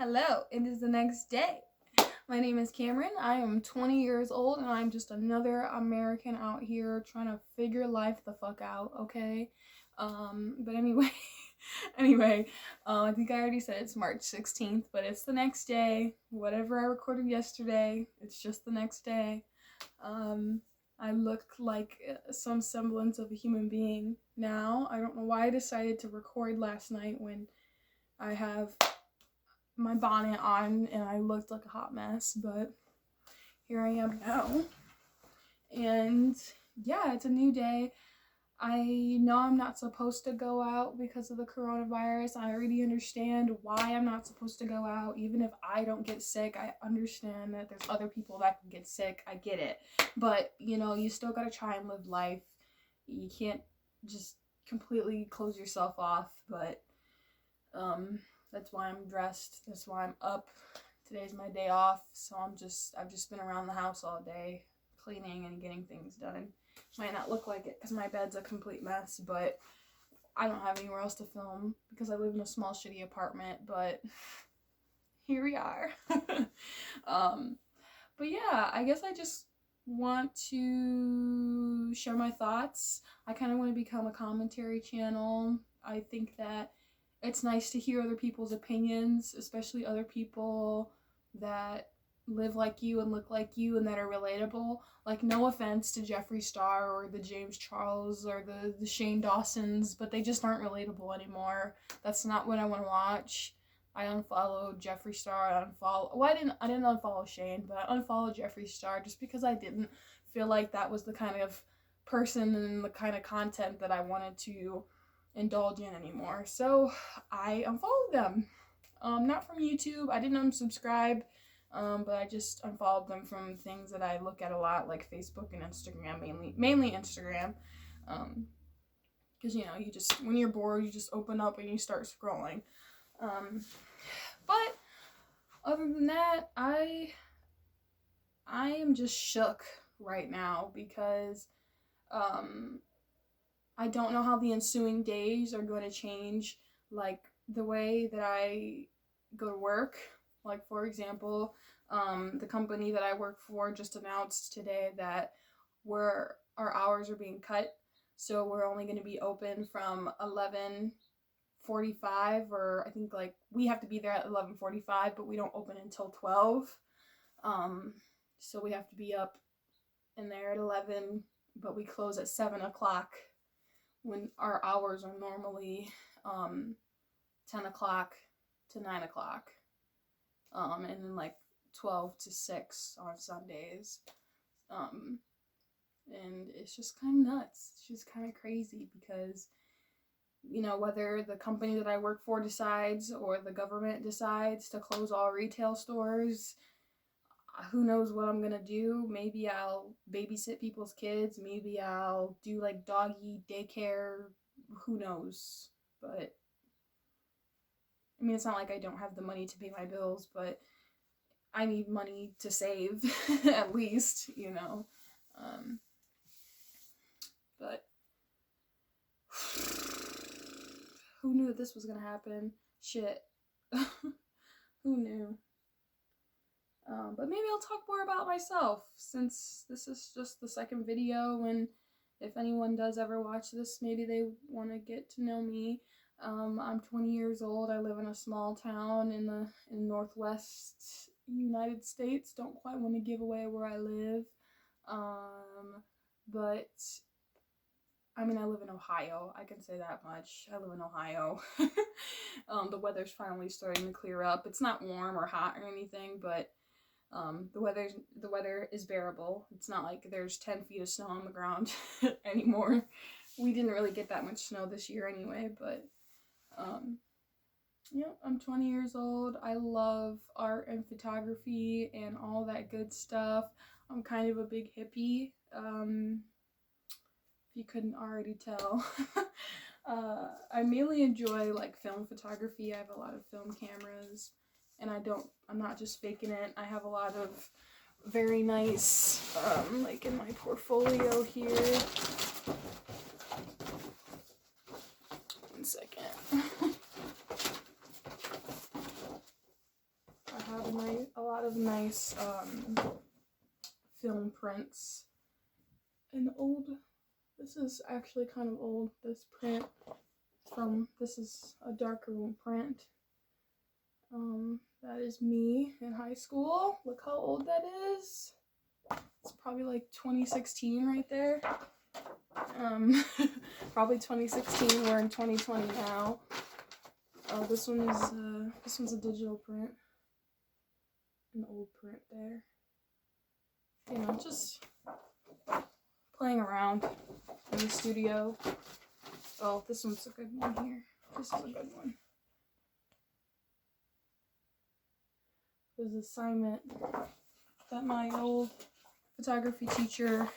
Hello, it is the next day. My name is Cameron. I am 20 years old and I'm just another American out here trying to figure life the fuck out, okay? But anyway, I think I already said it's March 16th, but it's the next day. Whatever I recorded yesterday, it's just the next day. I look like some semblance of a human being now. I don't know why I decided to record last night when I have my bonnet on and I looked like a hot mess, but here I am now. And yeah, it's a new day. I know I'm not supposed to go out because of the coronavirus. I already understand why I'm not supposed to go out. Even if I don't get sick, I understand that there's other people that can get sick. I get it. But, you still gotta try and live life. You can't just completely close yourself off, but, that's why I'm dressed. That's why I'm up. Today's my day off, so I've just been around the house all day, cleaning and getting things done. Might not look like it because my bed's a complete mess, but I don't have anywhere else to film because I live in a small, shitty apartment, but here we are. But yeah, I guess I just want to share my thoughts. I kind of want to become a commentary channel. I think that it's nice to hear other people's opinions, especially other people that live like you and look like you and that are relatable. Like, no offense to Jeffree Star or the James Charles or the Shane Dawsons, but they just aren't relatable anymore. That's not what I want to watch. I unfollowed Jeffree Star. I didn't unfollow Shane, but I unfollowed Jeffree Star just because I didn't feel like that was the kind of person and the kind of content that I wanted to indulge in anymore. So I unfollowed them. Not from YouTube. I didn't unsubscribe, but I just unfollowed them from things that I look at a lot, like Facebook and Instagram, mainly Instagram. Because you just, when you're bored, you just open up and you start scrolling. But other than that, I am just shook right now because I don't know how the ensuing days are going to change, like, the way that I go to work. Like, for example, the company that I work for just announced today that our hours are being cut, so we're only going to be open from 11:45, or I think, like, we have to be there at 11:45, but we don't open until 12. So we have to be up in there at 11, but we close at 7 o'clock. When our hours are normally 10 o'clock to 9 o'clock, and then like 12 to 6 on Sundays, and it's just kind of nuts. It's just kind of crazy because, whether the company that I work for decides or the government decides to close all retail stores, who knows what I'm gonna do. Maybe I'll babysit people's kids. Maybe I'll do like doggy daycare. Who knows? But I mean, it's not like I don't have the money to pay my bills, but I need money to save at least, but who knew that this was gonna happen? Shit. Who knew? But maybe I'll talk more about myself, since this is just the second video, and if anyone does ever watch this, maybe they want to get to know me. I'm 20 years old. I live in a small town in Northwest United States. Don't quite want to give away where I live. But I mean, I live in Ohio. I can say that much. I live in Ohio. The weather's finally starting to clear up. It's not warm or hot or anything, but the weather is bearable. It's not like there's 10 feet of snow on the ground anymore. We didn't really get that much snow this year anyway, but I'm 20 years old. I love art and photography and all that good stuff. I'm kind of a big hippie, if you couldn't already tell. I mainly enjoy like film photography. I have a lot of film cameras. And I'm not just faking it. I have a lot of very nice, like in my portfolio here. 1 second. a lot of nice film prints. This is actually kind of old, this print. This is a darker print. That is me in high school. Look how old that is. It's probably like 2016 right there. Probably 2016. We're in 2020 now. This one's a digital print. An old print there. You know, just playing around in the studio. Oh, this one's a good one here. This is a good one. There's an assignment that my old photography teacher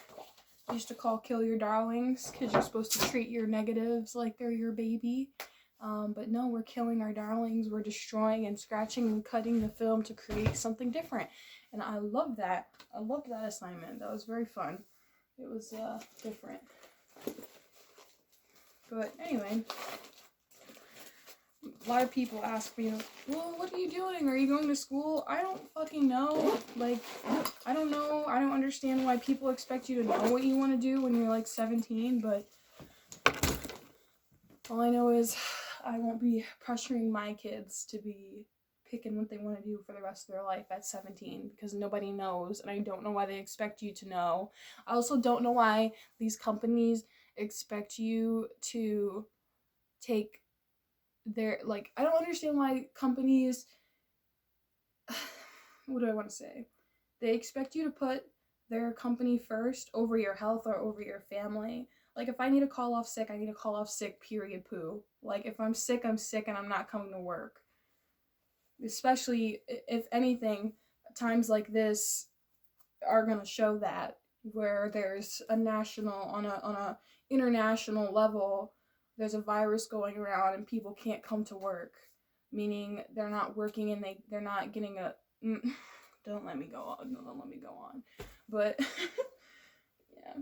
used to call "Kill Your Darlings," because you're supposed to treat your negatives like they're your baby. But no, we're killing our darlings. We're destroying and scratching and cutting the film to create something different. And I love that. I loved that assignment. That was very fun. It was different. But anyway, a lot of people ask me, well, what are you doing? Are you going to school? I don't fucking know. Like, I don't know. I don't understand why people expect you to know what you want to do when you're like 17, but all I know is I won't be pressuring my kids to be picking what they want to do for the rest of their life at 17, because nobody knows, and I don't know why they expect you to know. I also don't know why these companies expect you to take their, like, I don't understand why companies, what do I want to say? They expect you to put their company first over your health or over your family. Like, if I need to call off sick, I need to call off sick, period, poo. Like, if I'm sick and I'm not coming to work. Especially, if anything, times like this are going to show that, where there's a national, on a international level, there's a virus going around and people can't come to work, meaning they're not working and they're not getting a, don't let me go on, but, yeah,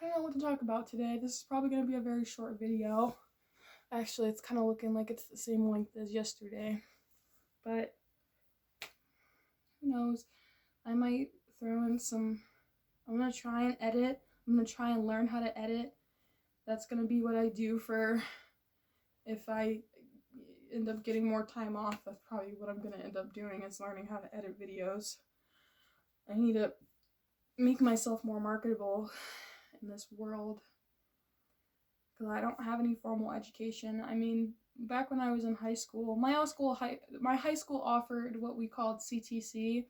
I don't know what to talk about today. This is probably going to be a very short video. Actually, it's kind of looking like it's the same length as yesterday, but who knows? I might throw in some, I'm going to try and edit. I'm going to try and learn how to edit. That's going to be what I do if I end up getting more time off. That's probably what I'm going to end up doing, is learning how to edit videos. I need to make myself more marketable in this world, because I don't have any formal education. I mean, back when I was in high school, my high school offered what we called CTC,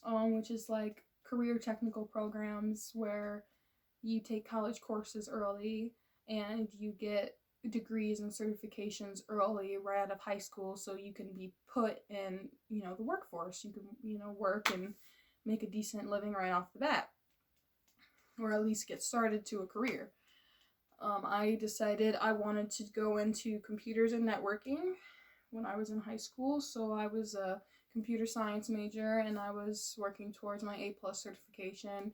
which is like career technical programs, where you take college courses early and you get degrees and certifications early right out of high school, so you can be put in, the workforce. You can, work and make a decent living right off the bat, or at least get started to a career. I decided I wanted to go into computers and networking when I was in high school, so I was a computer science major, and I was working towards my A+ certification.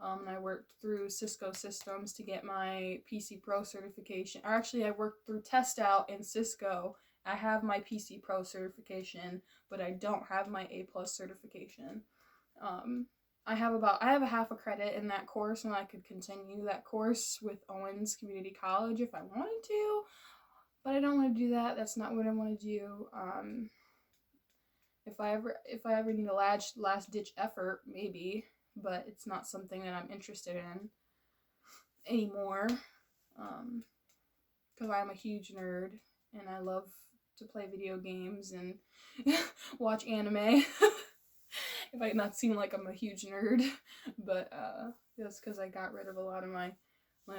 And I worked through Cisco Systems to get my PC Pro certification. Or actually, I worked through TestOut in Cisco. I have my PC Pro certification, but I don't have my A+ certification. I have a half a credit in that course, and I could continue that course with Owens Community College if I wanted to, but I don't want to do that. That's not what I want to do. If I ever need a last ditch effort, maybe, but it's not something that I'm interested in anymore, because I'm a huge nerd and I love to play video games and watch anime. It might not seem like I'm a huge nerd, but just because I got rid of a lot of my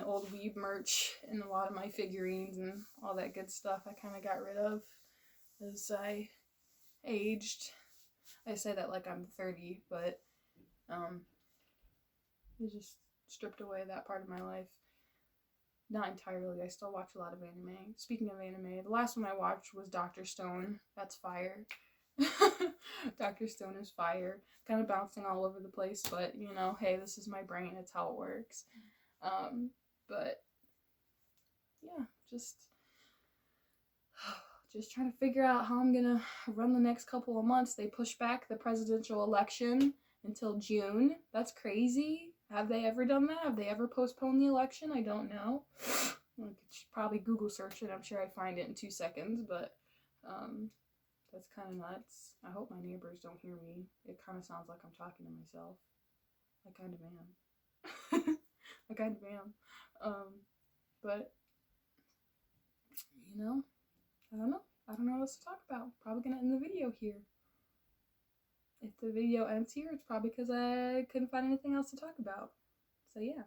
old weeb merch and a lot of my figurines and all that good stuff I kind of got rid of as I aged. I say that like I'm 30, but I just stripped away that part of my life. Not entirely. I still watch a lot of anime. Speaking of anime, the last one I watched was Dr. Stone. That's fire. Dr. Stone is fire. Kind of bouncing all over the place, but hey, this is my brain. It's how it works. But yeah, just just trying to figure out how I'm gonna run the next couple of months. They pushed back the presidential election until June. That's crazy. Have they ever done that? Have they ever postponed the election? I don't know. I could probably Google search it. I'm sure I'd find it in 2 seconds, but that's kind of nuts. I hope my neighbors don't hear me. It kind of sounds like I'm talking to myself. I kind of am. I kind of am. But, you know, I don't know. I don't know what else to talk about. Probably gonna end the video here. If the video ends here, it's probably because I couldn't find anything else to talk about. So yeah.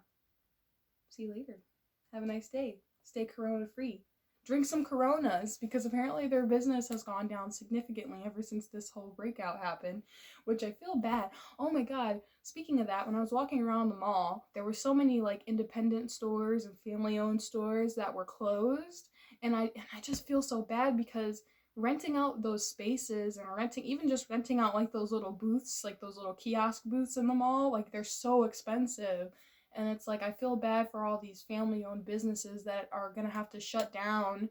See you later. Have a nice day. Stay corona free. Drink some Coronas, because apparently their business has gone down significantly ever since this whole breakout happened, which I feel bad. Oh my god, speaking of that, when I was walking around the mall, there were so many like independent stores and family-owned stores that were closed, and I just feel so bad because renting out those spaces and even just renting out like those little booths, like those little kiosk booths in the mall, like they're so expensive. And it's like, I feel bad for all these family-owned businesses that are going to have to shut down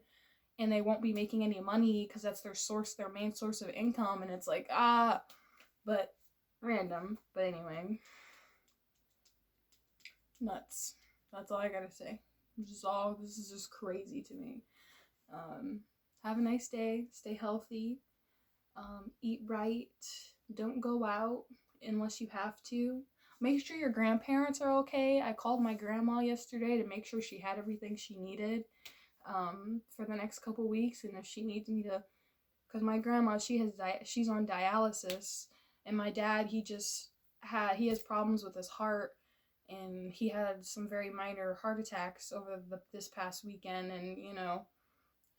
and they won't be making any money because that's their main source of income. And it's like, but random. But anyway, nuts. That's all I gotta say. This is just crazy to me. Have a nice day. Stay healthy. Eat right. Don't go out unless you have to. Make sure your grandparents are okay. I called my grandma yesterday to make sure she had everything she needed for the next couple weeks, and if she needs me to, because my grandma, she's on dialysis, and my dad, he has problems with his heart, and he had some very minor heart attacks over this past weekend, and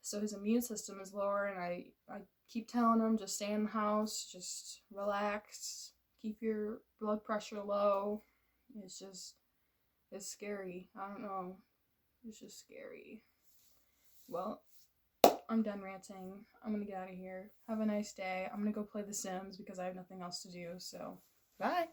so his immune system is lower, and I keep telling him, just stay in the house, just relax, keep your blood pressure low. It's scary. I don't know. It's just scary. Well, I'm done ranting. I'm gonna get out of here. Have a nice day. I'm gonna go play The Sims because I have nothing else to do, so bye.